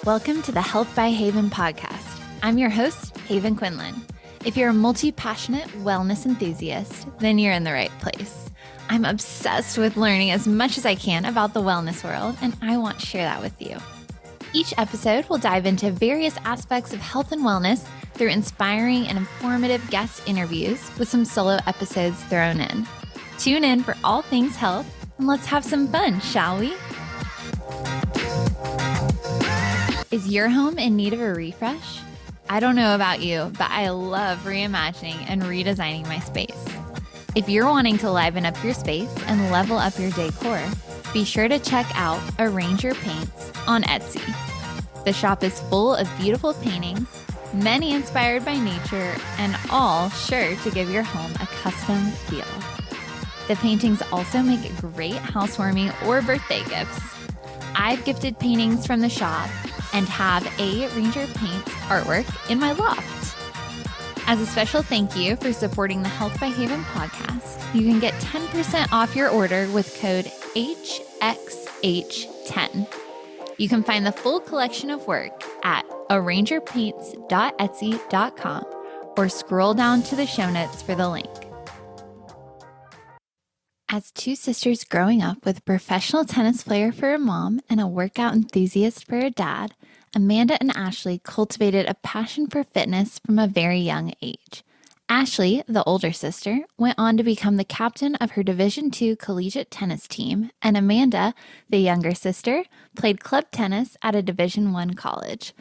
Welcome to the Health by Haven podcast. I'm your host, Haven Quinlan. If you're a multi-passionate wellness enthusiast, then you're in the right place. I'm obsessed with learning as much as I can about the wellness world, and I want to share that with you. Each episode will dive into various aspects of health and wellness through inspiring and informative guest interviews with some solo episodes thrown in. Tune in for all things health, and let's have some fun, shall we? Is your home in need of a refresh? I don't know about you, but I love reimagining and redesigning my space. If you're wanting to liven up your space and level up your decor, be sure to check out Arranger Paints on Etsy. The shop is full of beautiful paintings, many inspired by nature, and all sure to give your home a custom feel. The paintings also make great housewarming or birthday gifts. I've gifted paintings from the shop and have a Ranger Paints artwork in my loft. As a special thank you for supporting the Health by Haven podcast, you can get 10% off your order with code HXH10. You can find the full collection of work at arrangerpaints.etsy.com or scroll down to the show notes for the link. As two sisters growing up with a professional tennis player for a mom and a workout enthusiast for a dad, Amanda and Ashley cultivated a passion for fitness from a very young age. Ashley, the older sister, went on to become the captain of her Division II collegiate tennis team, and Amanda, the younger sister, played club tennis at a Division I college.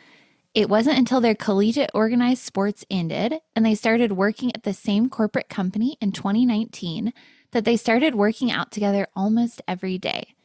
It wasn't until their collegiate-organized sports ended and they started working at the same corporate company in 2019 that they started working out together almost every day.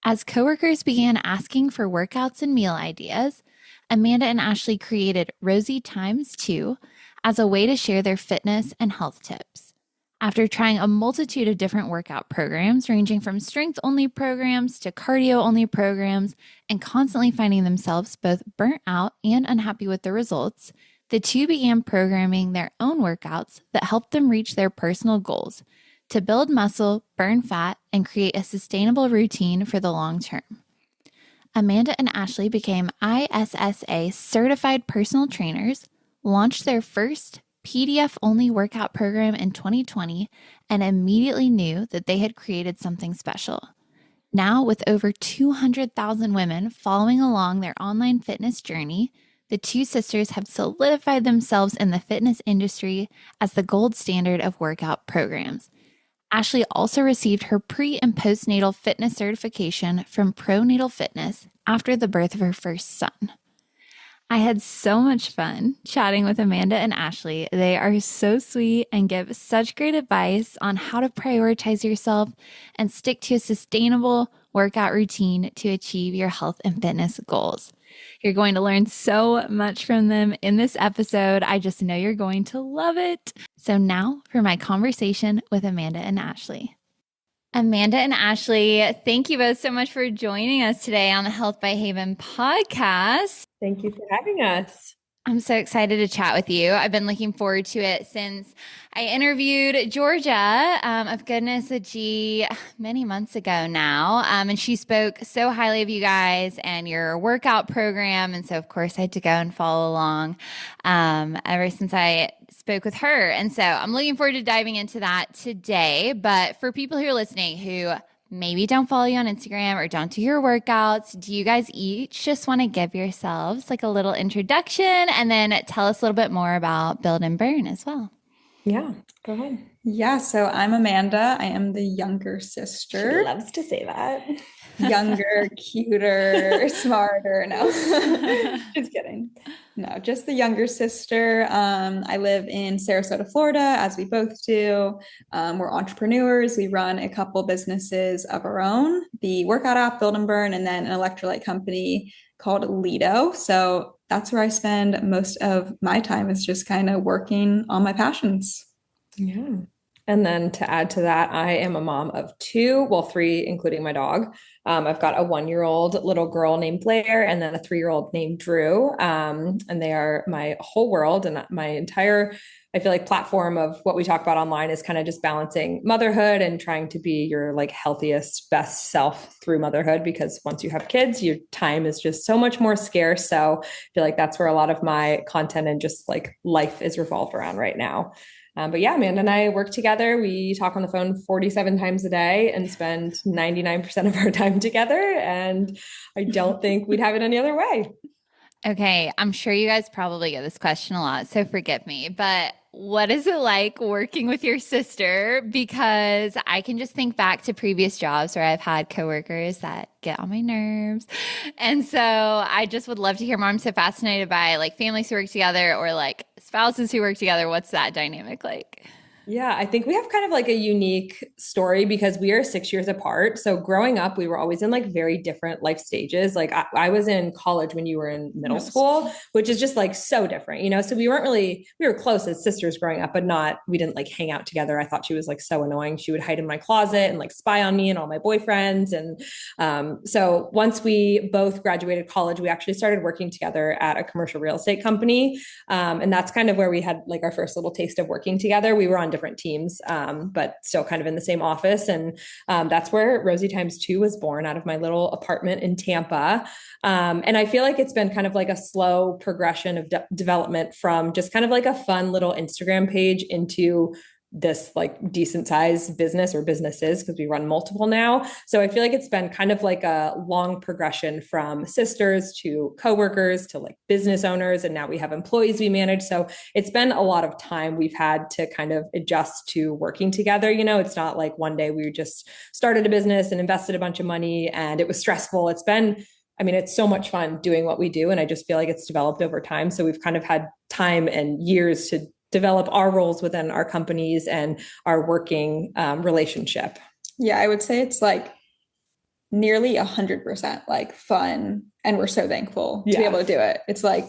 As coworkers began asking for workouts and meal ideas, Amanda and Ashley created Rosey Times Two as a way to share their fitness and health tips. After trying a multitude of different workout programs, ranging from strength-only programs to cardio-only programs, and constantly finding themselves both burnt out and unhappy with the results, the two began programming their own workouts that helped them reach their personal goals to build muscle, burn fat, and create a sustainable routine for the long term. Amanda and Ashley became ISSA-certified personal trainers, launched their first PDF-only workout program in 2020, and immediately knew that they had created something special. Now, with over 200,000 women following along their online fitness journey, the two sisters have solidified themselves in the fitness industry as the gold standard of workout programs. Ashley also received her pre- and postnatal fitness certification from Pronatal Fitness after the birth of her first son. I had so much fun chatting with Amanda and Ashley. They are so sweet and give such great advice on how to prioritize yourself and stick to a sustainable workout routine to achieve your health and fitness goals. You're going to learn so much from them in this episode. I just know you're going to love it. So now for my conversation with Amanda and Ashley. Amanda and Ashley, thank you both so much for joining us today on the Health by Haven podcast. Thank you for having us. I'm so excited to chat with you. I've been looking forward to it since I interviewed Georgia of Goodness a G many months ago now. And she spoke so highly of you guys and your workout program. And so, of course, I had to go and follow along ever since I spoke with her. And so I'm looking forward to diving into that today. But for people who are listening who maybe don't follow you on Instagram or don't do your workouts, do you guys each just want to give yourselves like a little introduction and then tell us a little bit more about Build and Burn as well? Yeah, go ahead. Yeah, so I'm Amanda. I am the younger sister. She loves to say that. Younger, cuter, smarter. No, just kidding. No, just the younger sister. I live in Sarasota, Florida, as we both do. We're entrepreneurs. We run a couple businesses of our own, the workout app, Build and Burn, and then an electrolyte company called Lido. So that's where I spend most of my time, is just kind of working on my passions. Yeah. And then to add to that, I am a mom of two, well, three, including my dog. I've got a 1-year-old little girl named Blair and then a 3-year-old named Drew. And they are my whole world and my entire I feel like platform of what we talk about online is kind of just balancing motherhood and trying to be your like healthiest, best self through motherhood, because once you have kids, your time is just so much more scarce. So I feel like that's where a lot of my content and just like life is revolved around right now. But yeah, Amanda and I work together. We talk on the phone 47 times a day and spend 99% of our time together. And I don't think we'd have it any other way. Okay, I'm sure you guys probably get this question a lot, so forgive me, but what is it like working with your sister? Because I can just think back to previous jobs where I've had coworkers that get on my nerves. And so I just would love to hear more. I'm so fascinated by like families who work together or like spouses who work together. What's that dynamic like? Yeah, I think we have kind of like a unique story because we are 6 years apart. So growing up, we were always in like very different life stages. Like I was in college when you were in middle school, which is just like so different, you know? So we were close as sisters growing up, but we didn't like hang out together. I thought she was like so annoying. She would hide in my closet and like spy on me and all my boyfriends. And so once we both graduated college, we actually started working together at a commercial real estate company. And that's kind of where we had like our first little taste of working together. We were on different teams, but still kind of in the same office. And that's where Rosey Times Two was born, out of my little apartment in Tampa. And I feel like it's been kind of like a slow progression of development from just kind of like a fun little Instagram page into this like decent sized business or businesses, because we run multiple now. So I feel like it's been kind of like a long progression from sisters to coworkers to like business owners. And now we have employees we manage. So it's been a lot of time we've had to kind of adjust to working together. You know, it's not like one day we just started a business and invested a bunch of money and it was stressful. It's so much fun doing what we do. And I just feel like it's developed over time. So we've kind of had time and years to develop our roles within our companies and our working relationship. Yeah, I would say it's like nearly 100% like fun. And we're so thankful to be able to do it. It's like,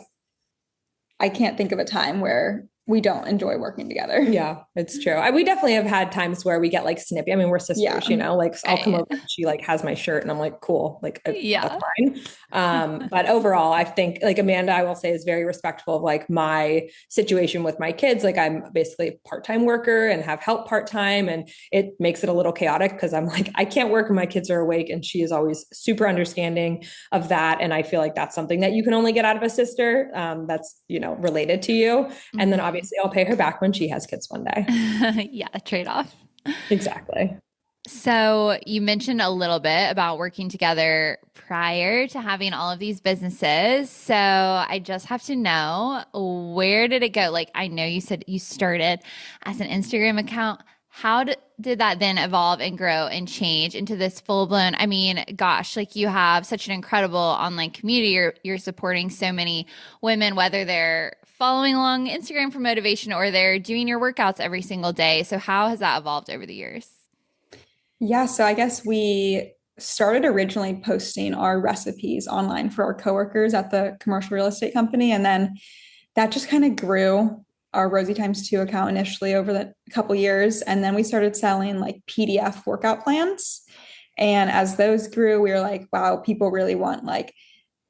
I can't think of a time where we don't enjoy working together. Yeah, it's true. We definitely have had times where we get like snippy. I mean, we're sisters, you know, like I'll come over and she like has my shirt and I'm like, cool, like that's fine. But overall, I think like Amanda, I will say, is very respectful of like my situation with my kids. Like I'm basically a part-time worker and have help part-time, and it makes it a little chaotic because I'm like, I can't work when my kids are awake, and she is always super understanding of that. And I feel like that's something that you can only get out of a sister that's, you know, related to you. And then obviously I'll pay her back when she has kids one day. Yeah, trade-off. Exactly. So you mentioned a little bit about working together prior to having all of these businesses. So I just have to know, where did it go? Like, I know you said you started as an Instagram account. How did that then evolve and grow and change into this full-blown, I mean, gosh, like you have such an incredible online community. You're supporting so many women, whether they're following along Instagram for motivation or they're doing your workouts every single day. So how has that evolved over the years? Yeah, so I guess we started originally posting our recipes online for our coworkers at the commercial real estate company. And then that just kind of grew, our Rosey Times Two account initially over the couple years. And then we started selling like PDF workout plans. And as those grew, we were like, wow, people really want like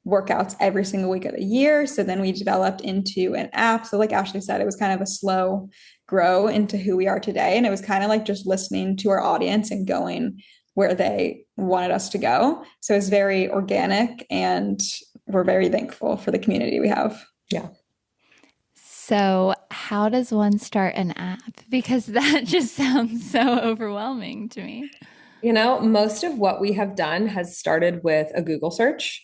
workouts every single week of the year. So then we developed into an app. So like Ashley said, it was kind of a slow grow into who we are today. And it was kind of like just listening to our audience and going where they wanted us to go. So it's very organic, and we're very thankful for the community we have. Yeah. So how does one start an app? Because that just sounds so overwhelming to me. You know, most of what we have done has started with a Google search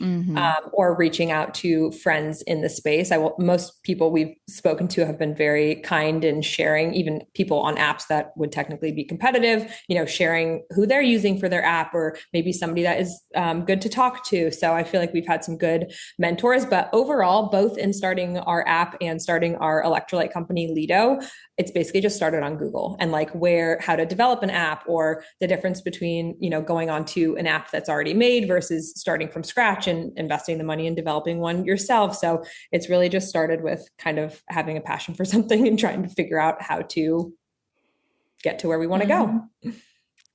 or reaching out to friends in the space. Most people we've spoken to have been very kind in sharing, even people on apps that would technically be competitive, you know, sharing who they're using for their app, or maybe somebody that is good to talk to. So I feel like we've had some good mentors, but overall, both in starting our app and starting our electrolyte company, Lido, it's basically just started on Google and like how to develop an app, or the difference between, you know, going on to an app that's already made versus starting from scratch and investing the money in developing one yourself. So it's really just started with kind of having a passion for something and trying to figure out how to get to where we want to go.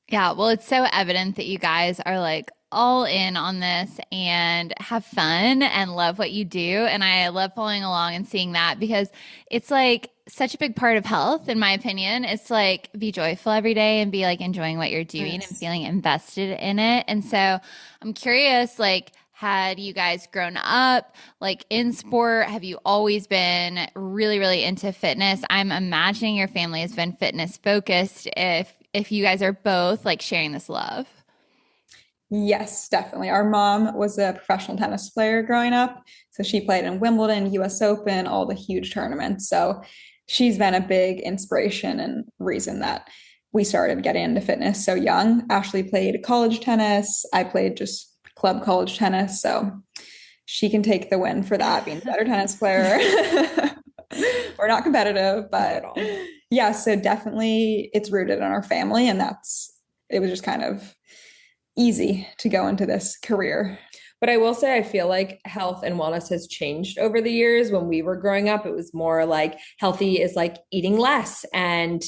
Yeah, well, it's so evident that you guys are like all in on this and have fun and love what you do. And I love following along and seeing that because it's like such a big part of health, in my opinion. It's like be joyful every day and be like enjoying what you're doing and feeling invested in it. And so I'm curious, like, had you guys grown up like in sport? Have you always been really, really into fitness? I'm imagining your family has been fitness focused if you guys are both like sharing this love. Yes, definitely. Our mom was a professional tennis player growing up. So she played in Wimbledon, US Open, all the huge tournaments. So she's been a big inspiration and reason that we started getting into fitness so young. Ashley played college tennis. I played just club college tennis. So she can take the win for that, being a better tennis player. We're not competitive, but yeah, so definitely it's rooted in our family. And it was just kind of easy to go into this career. But I will say, I feel like health and wellness has changed over the years. When we were growing up, it was more like healthy is like eating less and,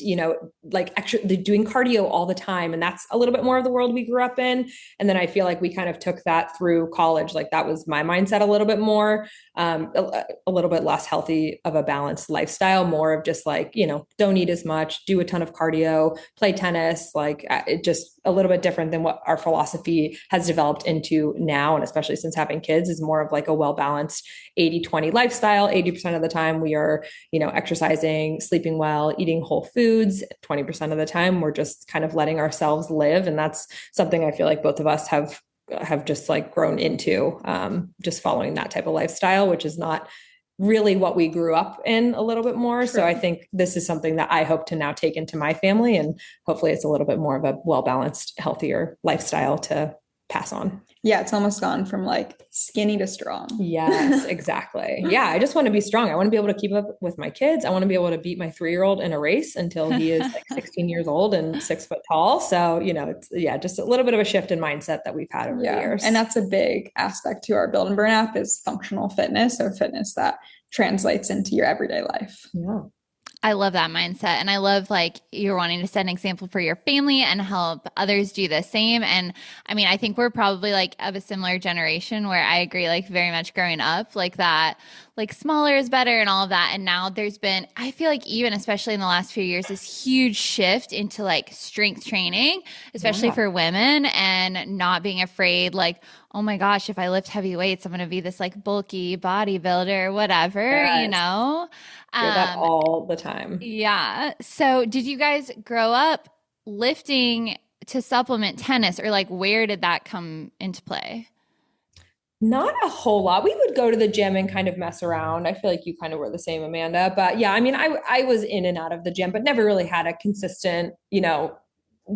like actually doing cardio all the time. And that's a little bit more of the world we grew up in. And then I feel like we kind of took that through college. Like that was my mindset a little bit more, a little bit less healthy of a balanced lifestyle, more of just like, don't eat as much, do a ton of cardio, play tennis, like it just a little bit different than what our philosophy has developed into now. And especially since having kids is more of like a well-balanced 80-20 lifestyle. 80% of the time we are, exercising, sleeping well, eating whole foods. 20% of the time we're just kind of letting ourselves live. And that's something I feel like both of us have just like grown into, just following that type of lifestyle, which is not really what we grew up in a little bit more. True. So I think this is something that I hope to now take into my family, and hopefully it's a little bit more of a well-balanced, healthier lifestyle to pass on. Yeah, it's almost gone from like skinny to strong. Yes, exactly. Yeah, I just want to be strong. I want to be able to keep up with my kids. I want to be able to beat my 3-year-old in a race until he is like 16 years old and 6 foot tall. So, it's just a little bit of a shift in mindset that we've had over the years. And that's a big aspect to our Build and Burn app is functional fitness, or fitness that translates into your everyday life. Yeah. I love that mindset. And I love like you're wanting to set an example for your family and help others do the same. And I mean, I think we're probably like of a similar generation where I agree, like very much growing up like that, like smaller is better and all of that. And now there's been, I feel like even especially in the last few years, this huge shift into like strength training, especially for women, and not being afraid, like, oh my gosh, if I lift heavy weights, I'm going to be this like bulky bodybuilder or whatever, Yes. Hear that all the time. Yeah. So did you guys grow up lifting to supplement tennis, or like where did that come into play? Not a whole lot. We would go to the gym and kind of mess around. I feel like you kind of were the same, Amanda. But yeah, I mean, I was in and out of the gym, but never really had a consistent,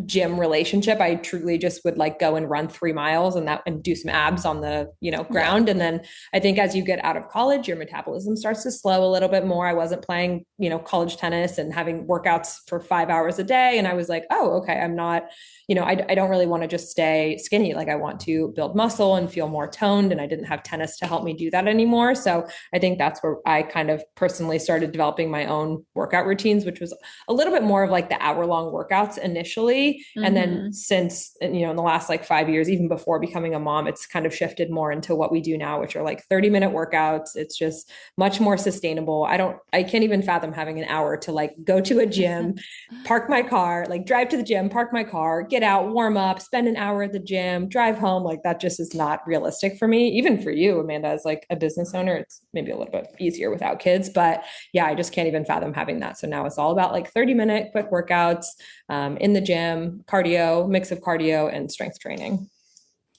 gym relationship. I truly just would like go and run 3 miles and do some abs on the, ground. And then I think as you get out of college, your metabolism starts to slow a little bit more. I wasn't playing, college tennis and having workouts for 5 hours a day. And I was like, oh, okay, I'm not, I don't really want to just stay skinny. Like I want to build muscle and feel more toned. And I didn't have tennis to help me do that anymore. So I think that's where I kind of personally started developing my own workout routines, which was a little bit more of like the hour-long workouts initially. Mm-hmm. And then since, in the last like 5 years, even before becoming a mom, it's kind of shifted more into what we do now, which are like 30-minute workouts. It's just much more sustainable. I can't even fathom having an hour to like go to a gym, park my car, like drive to the gym, park my car, get out, warm up, spend an hour at the gym, drive home. Like that just is not realistic for me. Even for you, Amanda, as like a business owner, it's maybe a little bit easier without kids, but yeah, I just can't even fathom having that. So now it's all about like 30-minute quick workouts, in the gym, cardio, mix of cardio and strength training.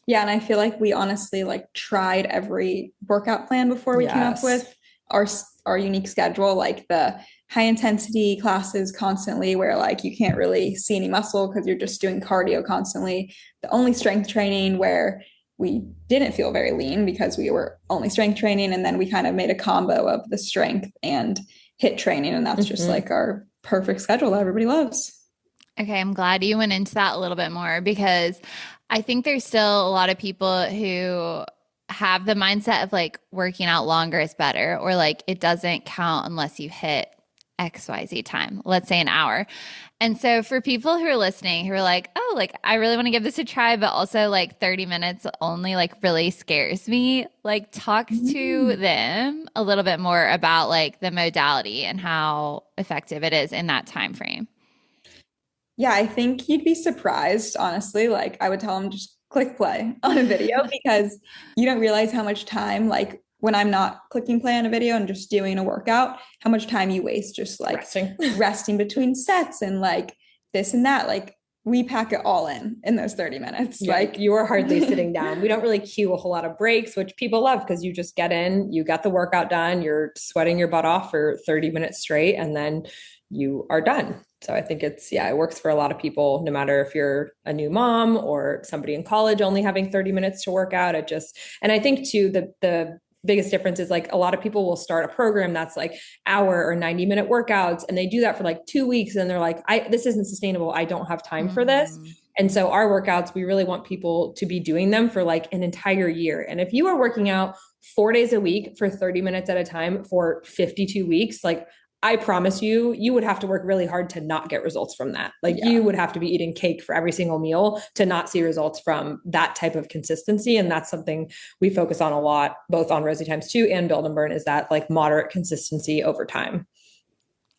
Yeah. And I feel like we honestly like tried every workout plan before we came up with our unique schedule, like the high intensity classes constantly where like you can't really see any muscle because you're just doing cardio constantly. The only strength training where we didn't feel very lean because we were only strength training. And then we kind of made a combo of the strength and HIIT training. And that's just like our perfect schedule that everybody loves. Okay, I'm glad you went into that a little bit more, because I think there's still a lot of people who have the mindset of like working out longer is better, or like it doesn't count unless you hit XYZ time, let's say an hour. And so for people who are listening who are like, oh, like I really want to give this a try, but also like 30 minutes only like really scares me, like talk to them a little bit more about like the modality and how effective it is in that time frame. Yeah, I think you'd be surprised, honestly. Like I would tell them just click play on a video because you don't realize how much time, like when I'm not clicking play on a video and just doing a workout, how much time you waste just like resting between sets and like this and that. Like we pack it all in those 30 minutes. Yeah, like you are hardly sitting down. We don't really cue a whole lot of breaks, which people love because you just get in, you got the workout done, you're sweating your butt off for 30 minutes straight, and then you are done. So I think it's, yeah, it works for a lot of people, no matter if you're a new mom or somebody in college only having 30 minutes to work out. It just, and I think too, the biggest difference is like a lot of people will start a program that's like hour or 90-minute workouts. And they do that for like 2 weeks. And they're like, this isn't sustainable. I don't have time for this. And so our workouts, we really want people to be doing them for like an entire year. And if you are working out 4 days a week for 30 minutes at a time for 52 weeks, like I promise you, you would have to work really hard to not get results from that. Like you would have to be eating cake for every single meal to not see results from that type of consistency. And that's something we focus on a lot, both on Rosey Times Two and Build and Burn, is that like moderate consistency over time.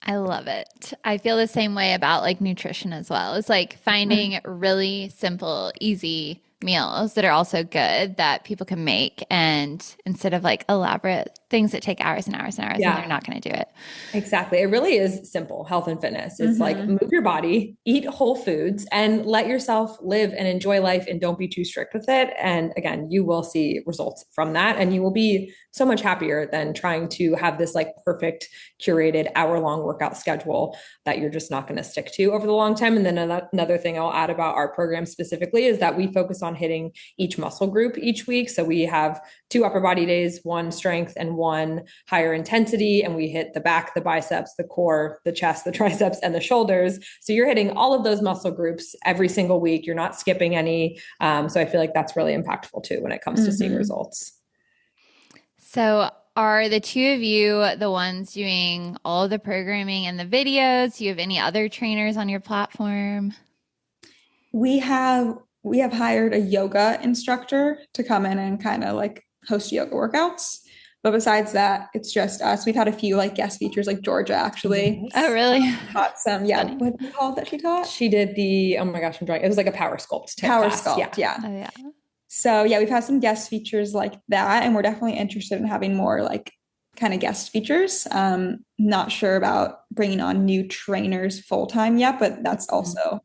I love it. I feel the same way about like nutrition as well. It's like finding really simple, easy meals that are also good that people can make, and instead of like elaborate things that take hours and hours and hours, and they're not going to do it. Exactly. It really is simple health and fitness. It's like move your body, eat whole foods, and let yourself live and enjoy life, and don't be too strict with it. And again, you will see results from that, and you will be so much happier than trying to have this like perfect curated hour-long workout schedule that you're just not going to stick to over the long time. And then another thing I'll add about our program specifically is that we focus on hitting each muscle group each week. So we have 2 upper body days, 1 strength and 1 higher intensity. And we hit the back, the biceps, the core, the chest, the triceps, and the shoulders. So you're hitting all of those muscle groups every single week. You're not skipping any. So I feel like that's really impactful too when it comes to seeing results. So are the two of you the ones doing all the programming and the videos? Do you have any other trainers on your platform? We have hired a yoga instructor to come in and kind of like host yoga workouts. But besides that, it's just us. We've had a few like guest features, like Georgia actually. Oh, really? Taught some, yeah. What do you call it that she taught? She did the, oh my gosh, I'm drawing. It was like a power sculpt type class. Yeah. Oh, yeah. So yeah, we've had some guest features like that, and we're definitely interested in having more like kind of guest features. Not sure about bringing on new trainers full time yet, but that's also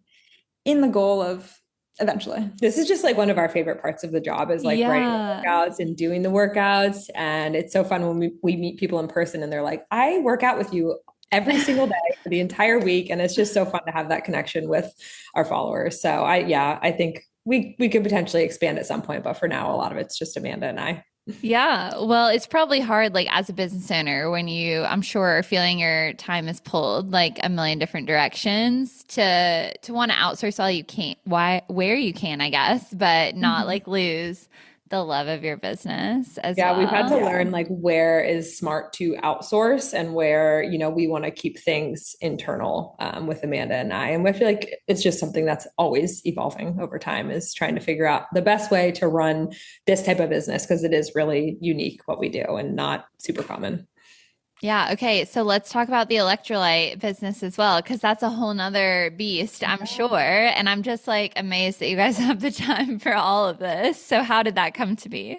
in the goal of eventually. This is just like one of our favorite parts of the job is like writing the workouts and doing the workouts. And it's so fun when we meet people in person and they're like, I work out with you every single day for the entire week. And it's just so fun to have that connection with our followers. So I think we could potentially expand at some point, but for now, a lot of it's just Amanda and I. Yeah. Well, it's probably hard, like as a business owner, when you, I'm sure, are feeling your time is pulled like a million different directions to want to outsource all you can, where you can, I guess, but not like lose the love of your business as well. We've had to learn like where is smart to outsource and where, we want to keep things internal with Amanda and I. And I feel like it's just something that's always evolving over time, is trying to figure out the best way to run this type of business, because it is really unique what we do and not super common. Yeah. Okay. So let's talk about the electrolyte business as well, because that's a whole nother beast, I'm sure. And I'm just like amazed that you guys have the time for all of this. So how did that come to be?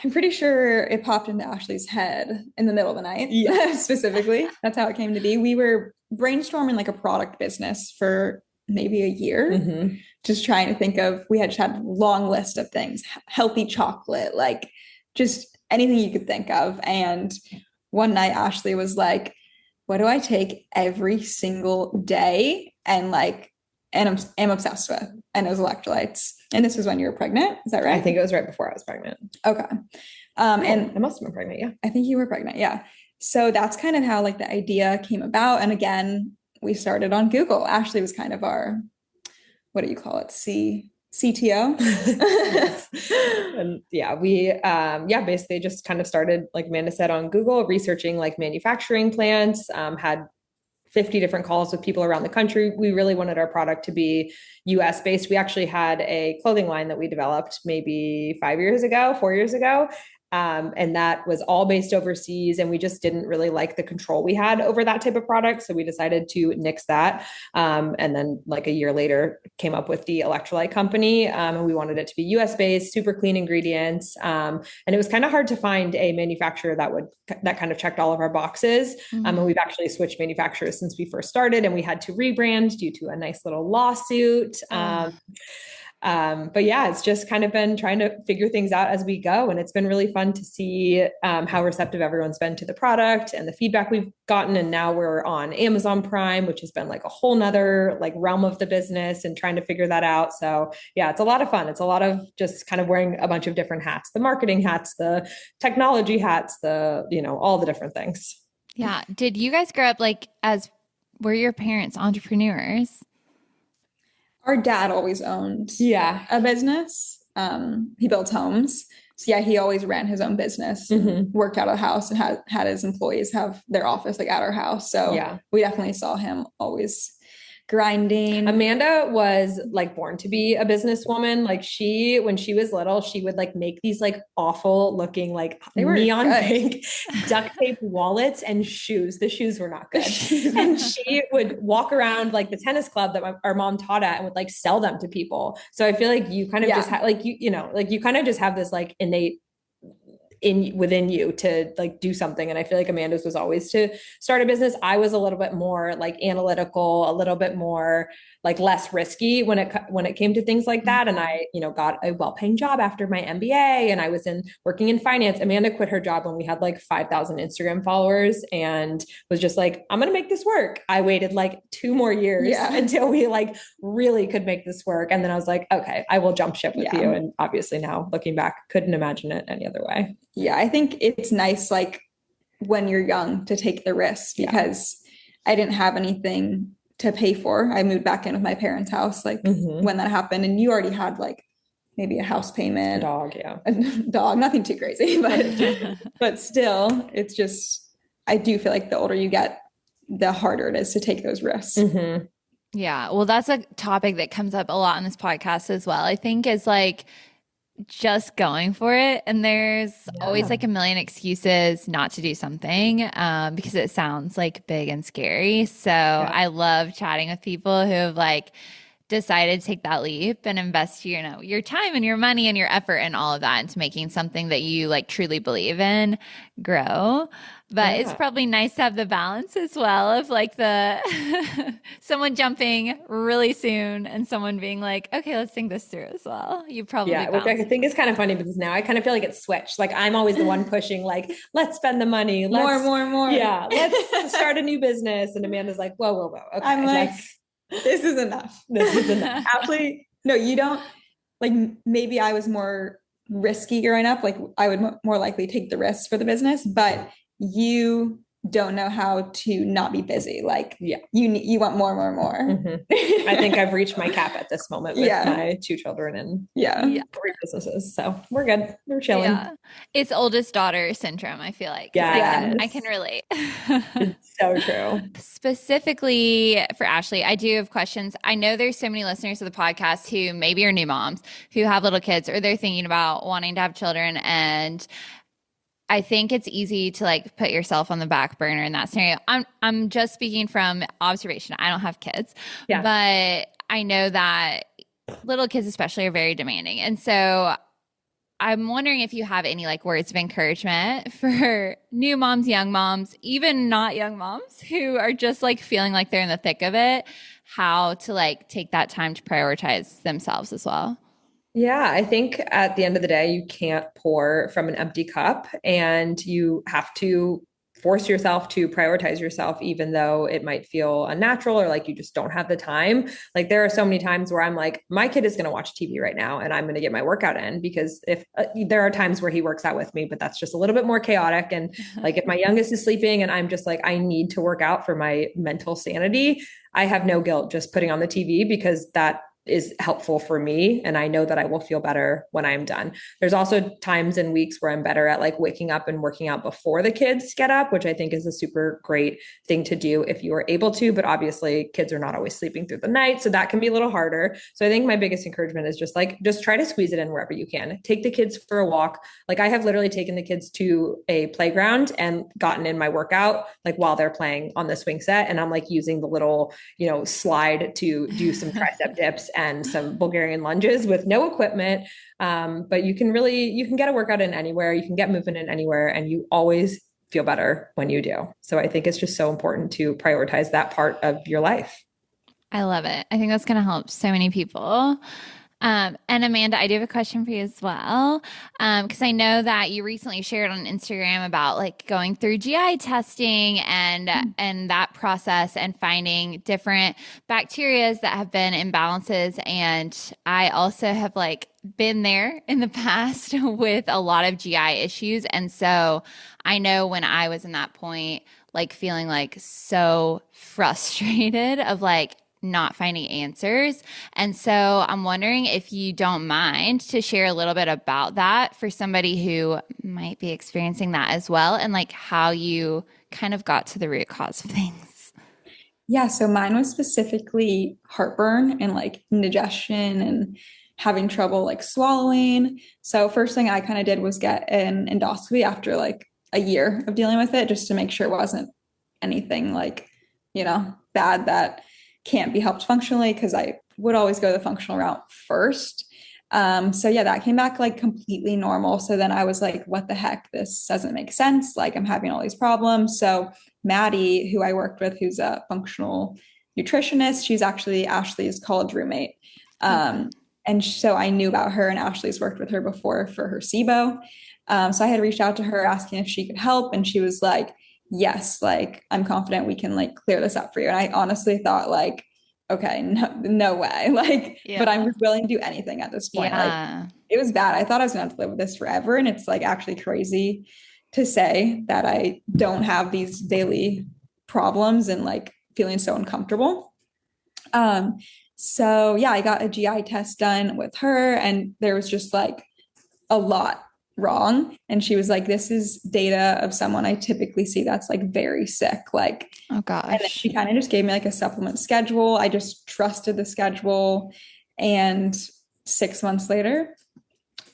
I'm pretty sure it popped into Ashley's head in the middle of the night. Yeah. Specifically. That's how it came to be. We were brainstorming like a product business for maybe a year, just trying to think of, we had just had a long list of things, healthy chocolate, like just anything you could think of. And one night Ashley was like, what do I take every single day and I'm obsessed with? And it was electrolytes. And this was when you were pregnant. Is that right? I think it was right before I was pregnant. Okay. And I must have been pregnant. Yeah. I think you were pregnant. Yeah. So that's kind of how like the idea came about. And again, we started on Google. Ashley was kind of our, what do you call it? CTO. Yes. And yeah, we basically just kind of started, like Amanda said, on Google, researching like manufacturing plants, had 50 different calls with people around the country. We really wanted our product to be US based. We actually had a clothing line that we developed maybe 4 years ago. And that was all based overseas. And we just didn't really like the control we had over that type of product. So we decided to nix that. And then like a year later came up with the electrolyte company. And we wanted it to be US based, super clean ingredients. And it was kind of hard to find a manufacturer that kind of checked all of our boxes. And we've actually switched manufacturers since we first started, and we had to rebrand due to a nice little lawsuit. But yeah, it's just kind of been trying to figure things out as we go. And it's been really fun to see how receptive everyone's been to the product and the feedback we've gotten. And now we're on Amazon Prime, which has been like a whole nother like realm of the business and trying to figure that out. So yeah, it's a lot of fun. It's a lot of just kind of wearing a bunch of different hats, the marketing hats, the technology hats, all the different things. Yeah. Did you guys grow up were your parents entrepreneurs? Our dad always owned Yeah. a business. He built homes. So yeah, he always ran his own business, worked out of the house, and had his employees have their office like at our house. So yeah, we definitely saw him always grinding. Amanda was like born to be a businesswoman. Like when she was little, she would like make these like awful looking, like neon pink duct tape wallets and shoes. The shoes were not good. And she would walk around like the tennis club that our mom taught at and would like sell them to people. So I feel like you kind of just have like, you kind of just have this like innate within you to like do something. And I feel like Amanda's was always to start a business. I was a little bit more like analytical, a little bit more like less risky when it came to things like that. And I, got a well-paying job after my MBA, and I was working in finance. Amanda quit her job when we had like 5,000 Instagram followers and was just like, I'm going to make this work. I waited like 2 more years until we like really could make this work. And then I was like, okay, I will jump ship with you. And obviously now looking back, couldn't imagine it any other way. Yeah, I think it's nice, like when you're young, to take the risk, because I didn't have anything to pay for. I moved back in with my parents' house, like when that happened, and you already had like maybe a house payment, a dog, nothing too crazy, but still, it's just, I do feel like the older you get, the harder it is to take those risks. Yeah, well, that's a topic that comes up a lot in this podcast as well. I think is like just going for it, and there's always like a million excuses not to do something because it sounds like big and scary. So I love chatting with people who have like decided to take that leap and invest your time and your money and your effort and all of that into making something that you like truly believe in grow. But it's probably nice to have the balance as well of like the someone jumping really soon and someone being like, okay, let's think this through as well. You probably which I think is kind of funny because now I kind of feel like it's switched. Like I'm always the one pushing, like, let's spend the money, more. Yeah, let's start a new business. And Amanda's like, whoa. Okay, I'm like, this is enough. Actually, no, you don't. Like maybe I was more risky growing up. Like I would more likely take the risk for the business, but you don't know how to not be busy. Like you want more. I think I've reached my cap at this moment with my 2 children and 3 businesses. So we're good. We're chilling. Yeah. It's oldest daughter syndrome, I feel like. I can relate. It's so true. Specifically for Ashley, I do have questions. I know there's so many listeners of the podcast who maybe are new moms who have little kids, or they're thinking about wanting to have children, and I think it's easy to like put yourself on the back burner in that scenario. I'm just speaking from observation. I don't have kids, but I know that little kids especially are very demanding. And so I'm wondering if you have any like words of encouragement for new moms, young moms, even not young moms who are just like feeling like they're in the thick of it, how to like take that time to prioritize themselves as well. Yeah, I think at the end of the day, you can't pour from an empty cup, and you have to force yourself to prioritize yourself, even though it might feel unnatural or like you just don't have the time. Like there are so many times where I'm like, my kid is going to watch TV right now and I'm going to get my workout in, because if there are times where he works out with me, but that's just a little bit more chaotic. And like if my youngest is sleeping and I'm just like, I need to work out for my mental sanity, I have no guilt just putting on the TV, because that is helpful for me. And I know that I will feel better when I'm done. There's also times and weeks where I'm better at like waking up and working out before the kids get up, which I think is a super great thing to do if you are able to, but obviously kids are not always sleeping through the night. So that can be a little harder. So I think my biggest encouragement is just try to squeeze it in wherever you can. Take the kids for a walk. Like I have literally taken the kids to a playground and gotten in my workout, like while they're playing on the swing set. And I'm like using the little, slide to do some tricep dips and some Bulgarian lunges with no equipment. But you can get a workout in anywhere, you can get movement in anywhere, and you always feel better when you do. So I think it's just so important to prioritize that part of your life. I love it. I think that's going to help so many people. And Amanda, I do have a question for you as well. Because I know that you recently shared on Instagram about like going through GI testing and that process and finding different bacterias that have been imbalances. And I also have like been there in the past with a lot of GI issues. And so I know when I was in that point, like feeling like so frustrated of like not finding answers. And so I'm wondering if you don't mind to share a little bit about that for somebody who might be experiencing that as well, and like how you kind of got to the root cause of things. Yeah, so mine was specifically heartburn and like indigestion and having trouble like swallowing. So first thing I kind of did was get an endoscopy after like a year of dealing with it, just to make sure it wasn't anything like, bad that can't be helped functionally, because I would always go the functional route first. So yeah, that came back like completely normal. So then I was like, what the heck? This doesn't make sense. Like I'm having all these problems. So Maddie, who I worked with, who's a functional nutritionist, she's actually Ashley's college roommate. And so I knew about her, and Ashley's worked with her before for her SIBO. So I had reached out to her asking if she could help. And she was like, yes, like I'm confident we can like clear this up for you. And I honestly thought like, okay, no way. Like, but I was willing to do anything at this point. Yeah. Like it was bad. I thought I was going to have to live with this forever. And it's like actually crazy to say that I don't have these daily problems and like feeling so uncomfortable. So yeah, I got a GI test done with her, and there was just like a lot wrong. And she was like, this is data of someone I typically see that's like very sick. Like, oh gosh. And then she kind of just gave me like a supplement schedule. I just trusted the schedule. And 6 months later,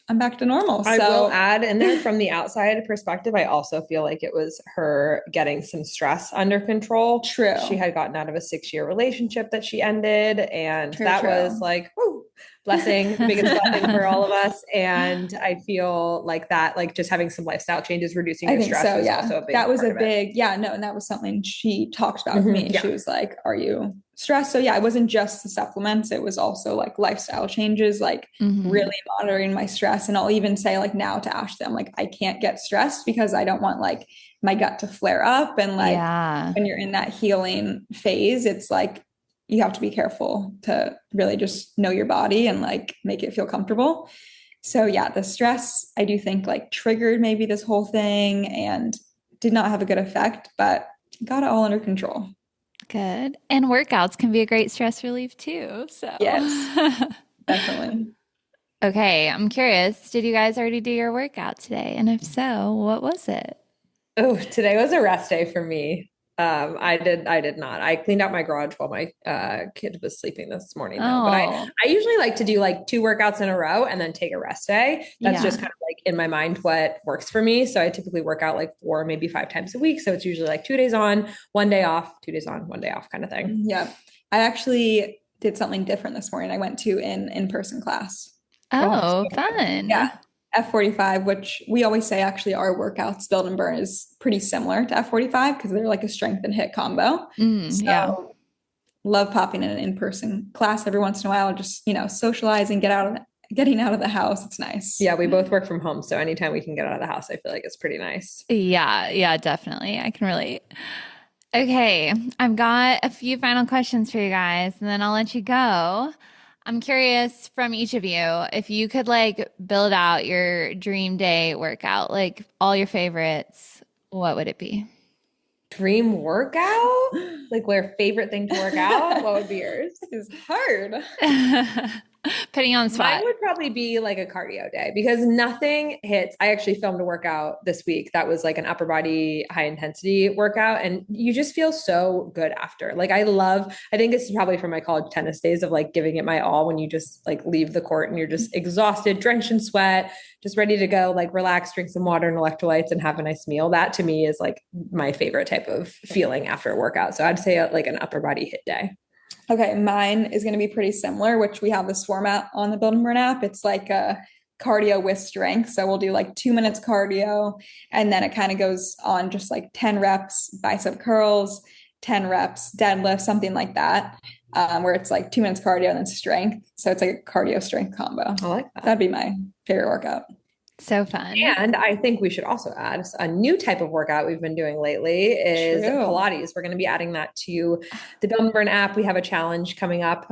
I'm back to normal. I will add in there, from the outside perspective, I also feel like it was her getting some stress under control. True. She had gotten out of a 6-year relationship that she ended. And that was like, whoo, blessing, the biggest blessing for all of us. And I feel like that, like just having some lifestyle changes, reducing your stress. So, yeah. Also a big that was part a big, yeah, no. And that was something she talked about with me. And Yeah. she was like, are you stressed? So yeah, it wasn't just the supplements. It was also like lifestyle changes, like really monitoring my stress. And I'll even say like now to Ashley, I'm like, I can't get stressed because I don't want like my gut to flare up. And like when you're in that healing phase, it's like, you have to be careful to really just know your body and like make it feel comfortable. So yeah, the stress, I do think like triggered maybe this whole thing and did not have a good effect, but got it all under control. Good. And workouts can be a great stress relief too. So yes, definitely. Okay. I'm curious, did you guys already do your workout today? And if so, what was it? Oh, today was a rest day for me. I did not. I cleaned out my garage while my kid was sleeping this morning though. But I usually like to do like 2 workouts in a row and then take a rest day. That's just kind of like in my mind what works for me. So I typically work out like 4, maybe 5 times a week. So it's usually like 2 days on, 1 day off, 2 days on, 1 day off kind of thing. Yeah. I actually did something different this morning. I went to an in-person class. Oh, fun. Yeah. F45, which we always say actually our workouts, build and burn, is pretty similar to F45 because they're like a strength and hit combo. So love popping in an in-person class every once in a while, just, socializing, getting out of the house. It's nice. Yeah, we both work from home. So anytime we can get out of the house, I feel like it's pretty nice. Yeah, definitely. I can relate. Okay, I've got a few final questions for you guys, and then I'll let you go. I'm curious from each of you, if you could like build out your dream day workout, like all your favorites, what would it be? Dream workout? Like their favorite thing to work out? What would be yours? It's hard. Putting you on the spot. Mine would probably be like a cardio day because nothing hits. I actually filmed a workout this week that was like an upper body high intensity workout, and you just feel so good after. Like I think this is probably from my college tennis days of like giving it my all when you just like leave the court and you're just exhausted, drenched in sweat, just ready to go, like relax, drink some water and electrolytes and have a nice meal. That to me is like my favorite type of feeling after a workout. So I'd say like an upper body hit day. Okay, mine is going to be pretty similar, which we have this format on the Build and Burn app. It's like a cardio with strength. So we'll do like 2 minutes cardio, and then it kind of goes on just like 10 reps bicep curls, 10 reps deadlift, something like that, where it's like 2 minutes cardio and then strength. So it's like a cardio strength combo. I like that. That'd be my favorite workout. So fun. And I think we should also add a new type of workout we've been doing lately is Pilates. We're going to be adding that to the Build and Burn app. We have a challenge coming up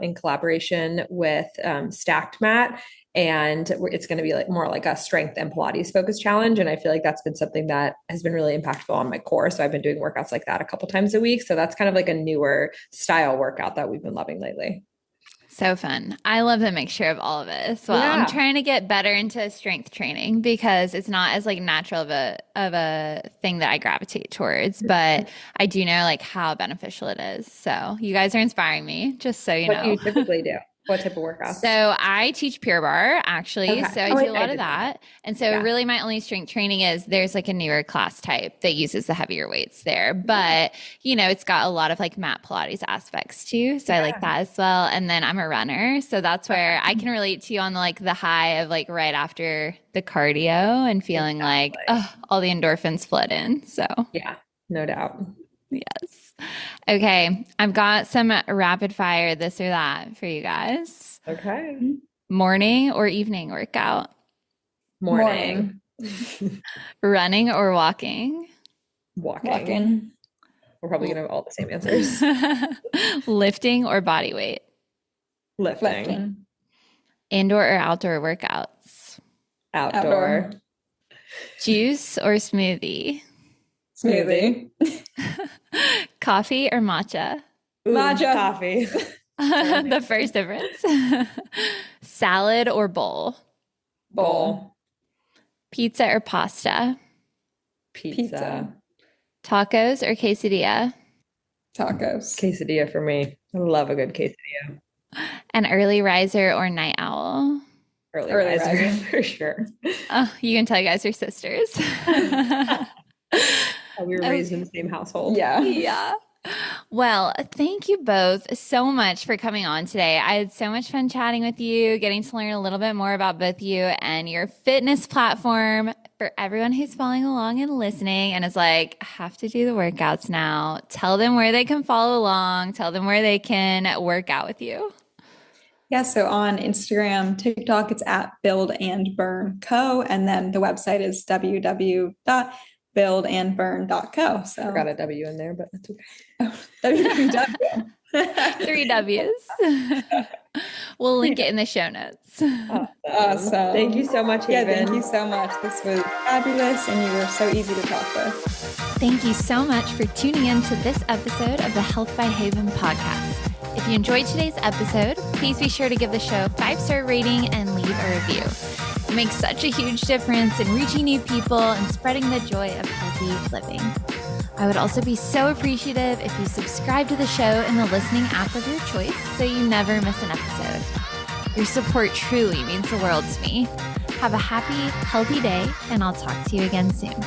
in collaboration with Stacked Mat. And it's going to be like more like a strength and Pilates focused challenge. And I feel like that's been something that has been really impactful on my core. So I've been doing workouts like that a couple times a week. So that's kind of like a newer style workout that we've been loving lately. So fun. I love the mixture of all of it as well. I'm trying to get better into strength training because it's not as like natural of a thing that I gravitate towards, but I do know like how beneficial it is. So you guys are inspiring me, just so you know. What do you typically do? What type of workout? So I teach Pure Barre actually. Okay. So I do a lot of that. And so really my only strength training is there's like a newer class type that uses the heavier weights there. But, you know, it's got a lot of like mat Pilates aspects too. So I like that as well. And then I'm a runner. So that's where I can relate to you on like the high of like right after the cardio and feeling like, oh, all the endorphins flood in. So yeah, no doubt. Yes. Okay. I've got some rapid fire this or that for you guys. Okay. Morning or evening workout? Morning. Running or walking? Walking. We're probably going to have all the same answers. Lifting or body weight? Lifting. Indoor or outdoor workouts? Outdoor. Juice or smoothie? Smoothie. Coffee or matcha? Matcha. Coffee. The first difference. Salad or bowl? Bowl. Pizza or pasta? Pizza. Tacos or quesadilla? Tacos. Quesadilla for me. I love a good quesadilla. An early riser or night owl? Early riser for sure. Oh, you can tell you guys are sisters. We were raised in the same household. Yeah. Well, thank you both so much for coming on today. I had so much fun chatting with you, getting to learn a little bit more about both you and your fitness platform. For everyone who's following along and listening and is like, I have to do the workouts now, tell them where they can follow along, tell them where they can work out with you. Yeah, so on Instagram, TikTok, it's at Build and Burn Co. And then the website is www.buildandburn.co. So I forgot a W in there, but that's okay. www. 3 W's. We'll link it in the show notes. Awesome. Thank you so much, Yeah, Haven. thank you so much. This was fabulous, and you were so easy to talk with. Thank you so much for tuning in to this episode of the Health by Haven podcast. If you enjoyed today's episode, please be sure to give the show a 5-star rating and leave a review. It makes such a huge difference in reaching new people and spreading the joy of healthy living. I would also be so appreciative if you subscribe to the show in the listening app of your choice so you never miss an episode. Your support truly means the world to me. Have a happy, healthy day, and I'll talk to you again soon.